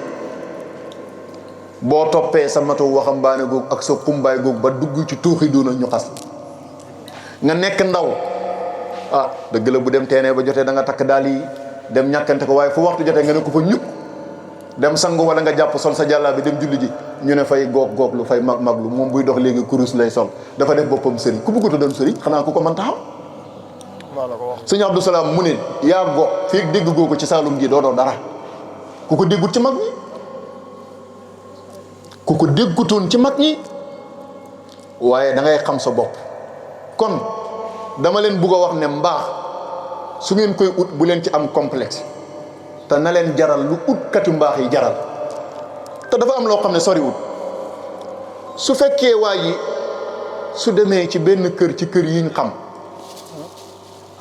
boo toppee sa matu waxambaane googu ak sa kumbaay googu ba dugg ci tuuxi doona ñu xas nga nekk ndaw ah dëgg la bu dem teenee ba jotee da nga takk daal yi dem ñàkkante ko waaye fu waxtu jotee nga ne ko fa ñukk dem sangu wala nga jàpp sol sa jàllaa bi dem julli ji ñu ne fay goog lu fay mag lu moom buy dox léegi kurus lay sol dafa def boppam sëriñ ku bëggut a doon sëriñ xanaa ku ko mën taxaw sëñ Abdou Salaam mu ne yaa goog fii dégg goo ko ci Saalum gi doo dara ku ko déggut ci mag ñi ku ko déggutoon ci mag ñi waaye da ngay xam sa bopp kon dama leen bugg a wax ne mbaax su ngeen koy ut bu leen ci am complexe te na leen jaral lu utkatu mbaax yi jaral te dafa am loo xam ne soriwul su fekkee waa ji su demee ci benn kër ci kër yiñ xam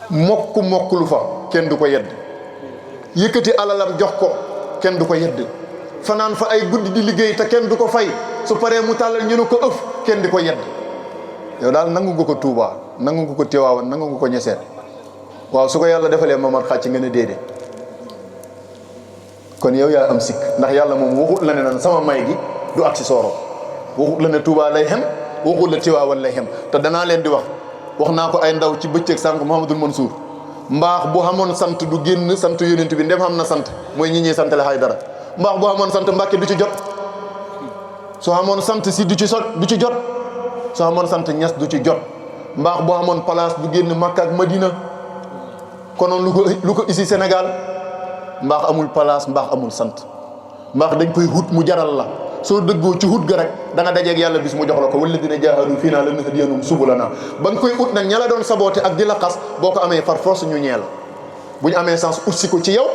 mokk lu fa kenn du ko yedd yëkkati alalam jox ko kenn du ko yedd fanaan fa ay guddi di liggéey te kenn du ko fay su paree mu tàllal ñu ne ko ëf kenn di ko yedd yow daal nangu nga ko Touba nangu nga ko Tiwaawan nangu nga ko Ñaseen waaw su ko yàlla defalee Mamar xàcc nga ne déedéet kon yow yaa am sikk ndax yàlla moom waxut la ne nan sama may gi du ak si sooro waxut la ne Touba lay xem waxut la Tiwaawan lay xem te danaa leen di wax naa ko ay ndaw ci bëccëg sànq Mouhamadul Mansour mbaax bu xamoon sant du génn sant yonent bi ndem xam na sant mooy ñi ñuy sant la xay dara mbaax bu xamoon sant Mbàkke du ci jot soo xamoon sant si du ci jot soo xamoon sant Ñas du ci jot mbaax bu xamoon place du génn Makka ak Madina konoon lu ko ici Sénégal mbaax amul place mbaax amul sant mbaax dañ koy hut mu jaral la soo dëggoo ci hut ga rek da nga dajeeg yàlla bis mu jox la ko walladina jaahadu fii naa lanahdiyannahum subulanaa ba nga koy ut nag ña la doon saboote ak di la xas boo ko amee par force ñu ñeel bu ñu amee sens ut si ko ci yow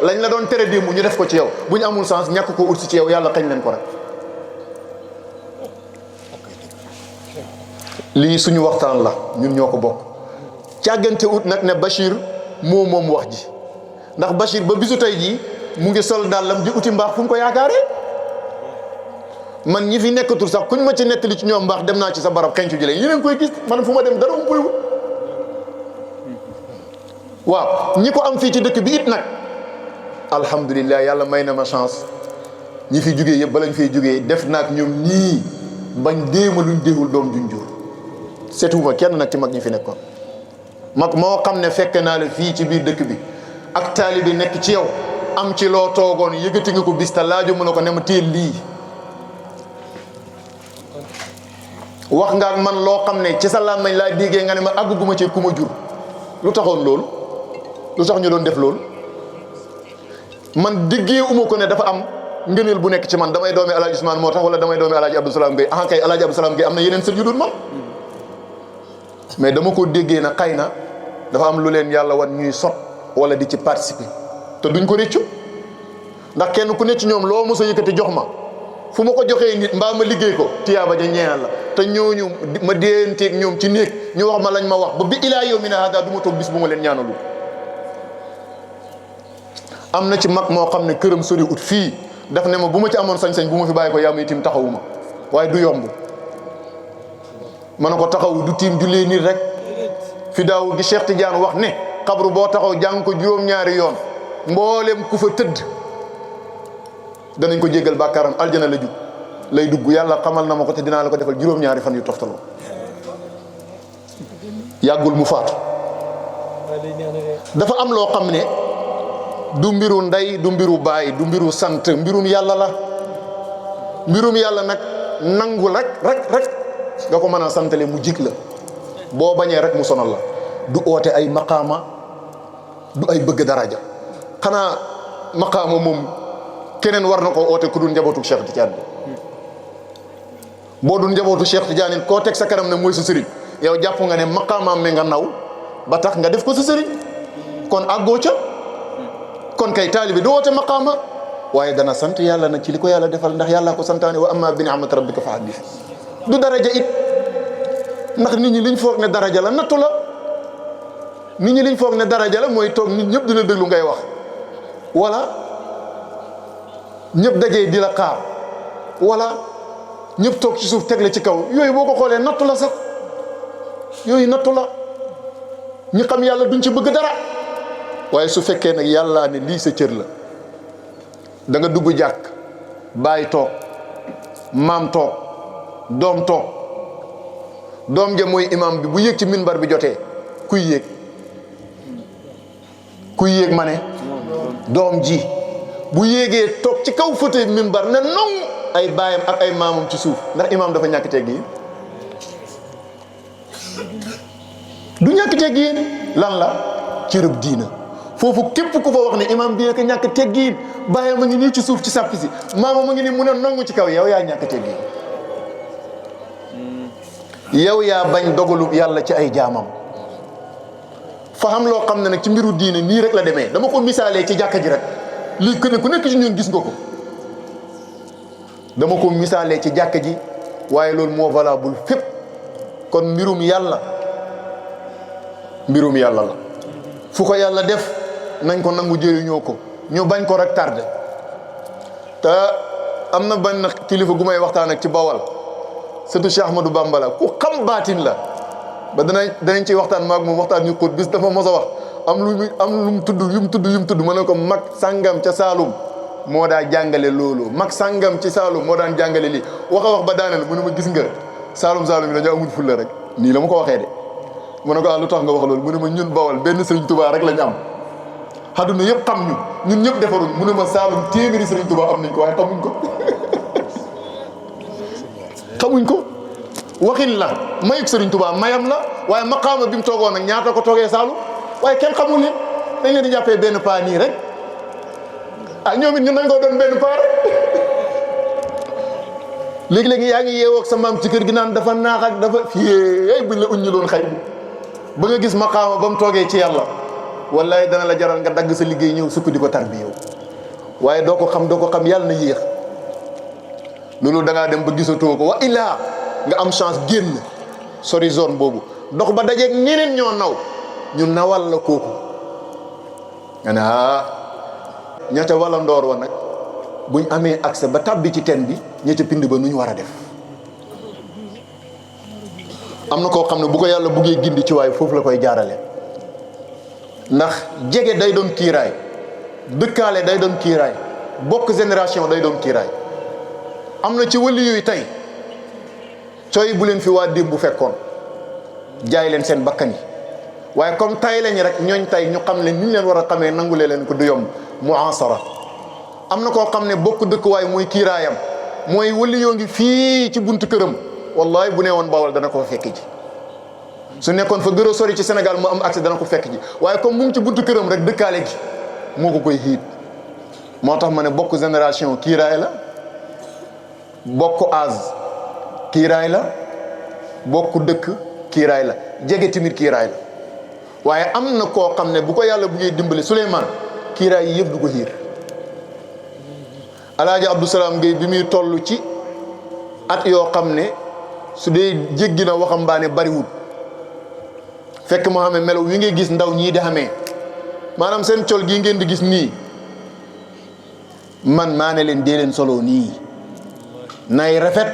lañ la doon tere démb ñu def ko ci yow bu ñu amul sens ñàkk ko ut si ci yow yàlla xañ leen ko rek lii suñu waxtaan la ñun ñoo ko bokk càggante ut nag ne Bachir moom wax ji ndax Bachir ba bisu tey jii mu ngi sol dàllam di uti mbaax fu mu ko yaakaaree man ñi fi nekkatul sax kuñ ma ci nettali ci ñoom mbaax dem naa ci sa barab xencu ji leen yéen koy gis man fu ma dem dara um koy wut waaw ñi ko am fii ci dëkk bi it nag alhamdulilah yàlla may na ma chance ñi fi jugee yëpp balañ fiy jugee def naag ñoom ñii bañ déema luñ déewul doom juñ jur setuma kenn nag ci mag ñi fi nekkoon mag moo xam ne fekk naa la fii ci biir dëkk bi ak taalibe nekk ci yow am ci loo toogoon yëgati nga ko bis ta laaju mu ne ko ne ma téel lii wax nga ak man loo xam ne ci sa làmmiñ laa déggee nga ne ma àgguma ci ku ma jur lu taxoon loolu lu tax ñu doon def loolu man déggee uma ko ne dafa am ngëneel bu nekk ci man damay doomi Alaaji Usmaan moo tax wala damay doomi Alaaji Abdou Salaam Gueye kay Alaaji Abdou Salaam Gueye am na yeneen sët yu dul man mais dama ko déggee na xëy na dafa am lu leen yàlla wan ñuy sot wala di ci participer te duñ ko réccu ndax kenn ku ne ci ñoom loo mos a yëkkati jox ma fu ma ko joxee nit mbaa ma liggéey ko tiyaaba ja ñeel la te ñooñu ma déenteeg ñoom ci néeg ñu wax ma lañ ma wax ba bi ilaa yawmina haadaa du ma toog bis bu ma leen ñaanalu am na ci mag moo xam ne këram sori ut fii daf ne ma bu ma ci amoon sañ-sañ bu ma fi bàyyi ko yaa may tiim taxawuma waaye du yomb ma ne ko taxaw du tiim jullee nit rek fi daaw gi Cheikh Tidiane wax ne xabru boo taxaw jàng ko juróom-ñaari yoon mboolem ku fa tëdd danañ ko jéggal bàkkaaram aljana la jug lay dugg yàlla xamal na ma ko te dinaa la ko defal juróom-ñaari fan yu toftaloo yàggul mu faatu dafa am loo xam ne du mbiru ndey du mbiru baay du mbiru sant mbirum yàlla la mbirum yàlla nag nangu rek nga ko mën a santale mu jig la boo bañee rek mu sonal la du oote ay maqaama du ay bëgg daraja xanaa maqaama moom keneen war na koo oote ku dul njabootu Cheikh Tidiane boo dul njabootu Cheikh Tidiane koo teg sa kanam ne mooy sa sëriñ yow jàpp nga ne maqaamaam mi nga naw ba tax nga def ko sa sëriñ kon àggoo ca kon kay taalibi du oote maqaama waaye dana sant yàlla nag ci li ko yàlla defal ndax yàlla ko santaane wa amma bi ni'mati rabbika fa haddith du daraja it ndax nit ñi liñ foog ne daraja la nattu la nit ñi liñ foog ne daraja la mooy toog nit ñëpp dina déglu ngay wax wala ñëpp dajee di la xaar wala ñëpp toog ci suuf teg la ci kaw yooyu boo ko xoolee nattu la sax yooyu nattu la ñi xam yàlla duñ ci bëgg dara waaye su fekkee nag yàlla ne lii sa cër la da nga dugg jàkk baay toog maam toog doom toog doom ja mooy imam bi bu yéeg ci minbar bi jotee kuy yéeg ma ne doom ji bu yéegee toog ci kaw fauteuil minbar ne non ay baayam ak ay maamam ci suuf ndax imam dafa ñàkk teggi du ñàkk teggi lan la cërëb diina foofu képp ku fa wax ne imam bi ko ñàkk teggi baayam a ngi nii ci suuf ci sàppi si maamam a ngi nii mu ne nongu ci kaw yow yaa ñàkk teggi yow yaa bañ dogalu yàlla ci ay jaamam fa xam loo xam ne nag ci mbiru diine nii rek la demee dama ko misaalee ci jàkka ji rek lii ku nekk ci ñun gis nga ko dama ko misaalee ci jàkka ji waaye loolu moo valable fépp kon mbirum yàlla la fu ko yàlla def nañ ko nangu jëriñoo ko ñu bañ ko rek tardé te am na benn kilifa gu may waxtaan ak ci Bawal surtout Cheikh Ahmadou Bamba la ku xam baatin la ba danañ ciy waxtaan maag moom waxtaan ñu xóot bis dafa mos a wax am lu mu tudd ma ne ko mag sàngam ca Saalum moo daa jàngale loolu mag sàngam ci Saalum moo daan jàngale lii wax ba daaneel mu ne ma gis nga Saalum yi dañoo amul fulla rek nii la ma ko waxee de mu ne ko lu tax nga wax loolu mu ne ma ñun Bawal benn Sëriñ Tuubaa rek lañ am àdduna yëpp xam ñun ñëpp defaruñ mu ne ma Saalum téeméeri Sëriñ Tuubaa am nañ ko waaye xamuñ ko waxin la mayuk Sëriñ Tuubaa mayam la waaye maqaama bi mu toogoon nag ñaata ko toogee Saalum waaye kenn xamul leen dañ leen di jàppee benn paa nii rek ñoom it ñu nangoo doon benn paa rek léegi-léegi yaa ngi yeewoo ak sa maam ci kër gi naan dafa naax ak dafa fii buñ la uññi loon xëy ba nga gis maqaama ba mu toogee ci yàlla wallahi dana la jaral nga dagg sa liggéey ñëw sukk di ko tarbi yow waaye doo ko xam yàlla na yéex loolu da ngaa dem ba gisatoo ko wa illaa nga am chance génn sori zone boobu dox ba dajeeg ñeneen ñoo naw ñu nawal la kooku nga ne ña ca wala ndoor wa nag buñ amee accès ba tabbi ci teen bi ña ca pind ba nu ñu war a def am na koo xam ne bu ko yàlla buggee gindi ci waaye foofu la koy jaarale ndax jege day doon kiiraay dëkkaale day doon kiiraay bokk génération day doon kiiraay am na ci wali yuy tey cooy bu leen fi waa démb bu fekkoon jaay leen seen bakkan yi waaye comme tay lañ rek ñooñ tay ñu xam leen ni ñu leen war a xamee nangule leen ko du yomb muasara am na koo xam ne bokk dëkkuwaay mooy kiiraayam mooy wali yoo ngi fii ci buntu këram wallahi bu nee woon Bawal dana ko fekk ji su nekkoon fa gën a sori ci Sénégal mu am accès dana ko fekk ji waaye comme mu ngi ci buntu këram rek dëkkaale gi moo ko koy xiit moo tax ma ne bokk génération kiiraay la bokk âge kiiraay la bokk dëkk kiiraay la jege timit kiiraay la waaye am na koo xam ne bu ko yàlla buggee dimbali Souleymane kiiraay yi yëpp du ko xiir alaaji Abdou Salaam Gueye bi muy toll ci at yoo xam ne su dee jéggi na waxambaane bariwul fekk moo xamee melo wi ngay gis ndaw ñii di xamee maanaam seen col gii ngeen di gis nii man maa ne leen dee leen solo nii nay rafet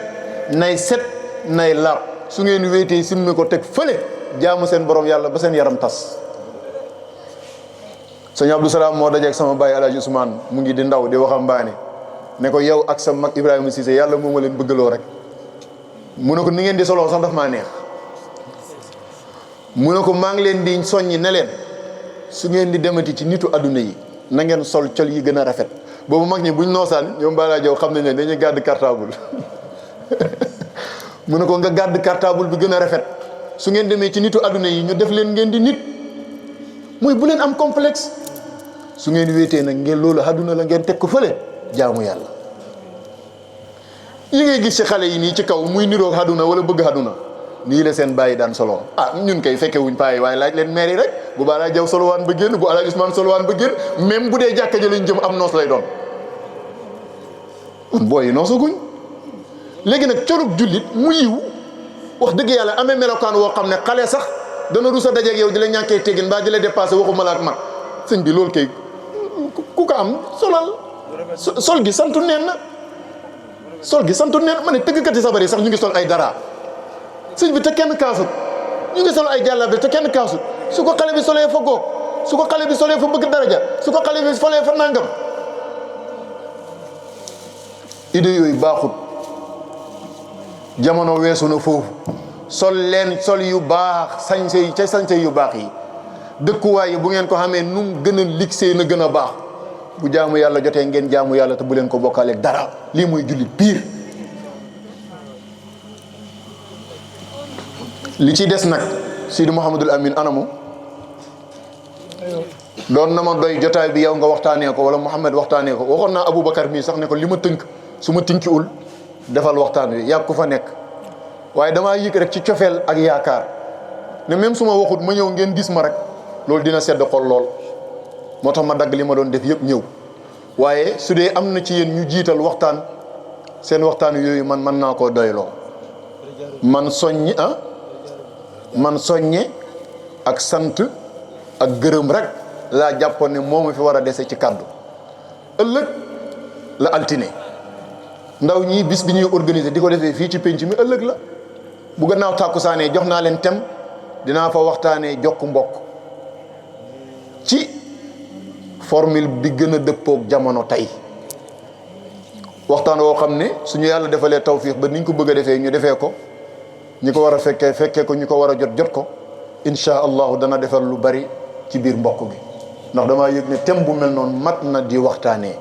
nay set nay laab su ngeen wéetee simmi ko teg fële jaamu seen borom yàlla ba seen yaram tas sëñ Abdou Salaam moo dajeeg sama baay Alaaji Ousmane mu ngi di ndaw di waxambaane ne ko yow ak sa mag Ibrahima Cissé yàlla moo ma leen bëggaloo rek mu ne ko ni ngeen di soloo sax daf maa neex mu ne ko maa ngi leen di soññi ne leen su ngeen di demati ci nitu adduna yi na ngeen sol col yi gën a rafet boobu mag ñi buñ noosaan ñoom balaa jow xam nañ ne dañuy gàdd cartable mu ne ko nga gàdd cartable bi gën a rafet su ngeen demee ci nitu adduna yi ñu def leen ngeen di nit mooy bu leen am complexe su ngeen wéetee nag ngeen loolu adduna la ngeen teg ko fële jaamu yàlla. yi ngay gis ci xale yi nii ci kaw muy niroog adduna wala bëgg adduna nii la seen bàyyi daan solo ñun kay fekke wuñ payi waaye laaj leen maire yi rek bu baalaa jaw solowaan ba génn bu Alaaji Usmaan solowaan ba génn même bu dee jàkka ja lañ jëm am noos lay doon booy yi noosaguñ. léegi nag colug jullit mu yiw wax dëgg yàlla amee melokaan woo xam ne xale sax dana rus a dajeeg yow di la ñàkkee teggin mbaa di la dépassé waxuma la ak mag sëñ bi loolu kay ku ko am solal sol gi santu neen na sol gi santu neen ma ne tëggkat yi sabar yi sax ñu ngi sol ay dara sëñ bi te kenn kaasut ñu ngi sol ay jàllabe te kenn kaasut su ko xale bi solee fa góog su ko xale bi solee fa bëgg daraja su ko xale bi solee fa nangam idée yooyu baaxut. jamono weesu na foofu sol leen sol yu baax sañse yi ca sañse yu baax yi dëkkuwaay yi bu ngeen ko xamee nu mu gën a ligsee na gën a baax bu jaamu yàlla jotee ngeen jaamu yàlla te bu leen ko bokkaaleeg dara lii mooy jullit piir li ci des nag Sidi Mouhamadul Amin anamu doon na ma doy jotaay bi yow nga waxtaanee ko wala Mouhamed waxtaanee ko waxoon naa Aboubacar mii sax ne ko li ma tënk su ma tënkiwul defal waxtaan wi yàgg ku fa nekk waaye damaa yëg rek ci cofeel ak yaakaar ne même su ma waxut ma ñëw ngeen gis ma rek loolu dina sedd xol lool moo tax ma dagg li ma doon def yëpp ñëw waaye su dee am na ci yéen ñu jiital waxtaan seen waxtaan yooyu man mën naa koo doyloo man soññe ak sant ak gërëm rek laa jàppoon ne moo ma fi war a dese ci kàddu ëllëg la altine ndaw ñii bis bi ñuy organiser di ko defee fii ci penc mi ëllëg la bu gannaaw tàkkusaanee jox naa leen tem dinaa fa waxtaanee jokk mbokk ci formule bi gën a dëppoog jamono tey waxtaan woo xam ne suñu yàlla defalee tawfiix ba niñ ko bëgg a defee ñu defee ko ñi ko war a fekkee ko ñu ko war a jot ko incha allahu dana defar lu bari ci biir mbokk gi ndax damaa yëg ne tem bu mel noonu mat na di waxtaanee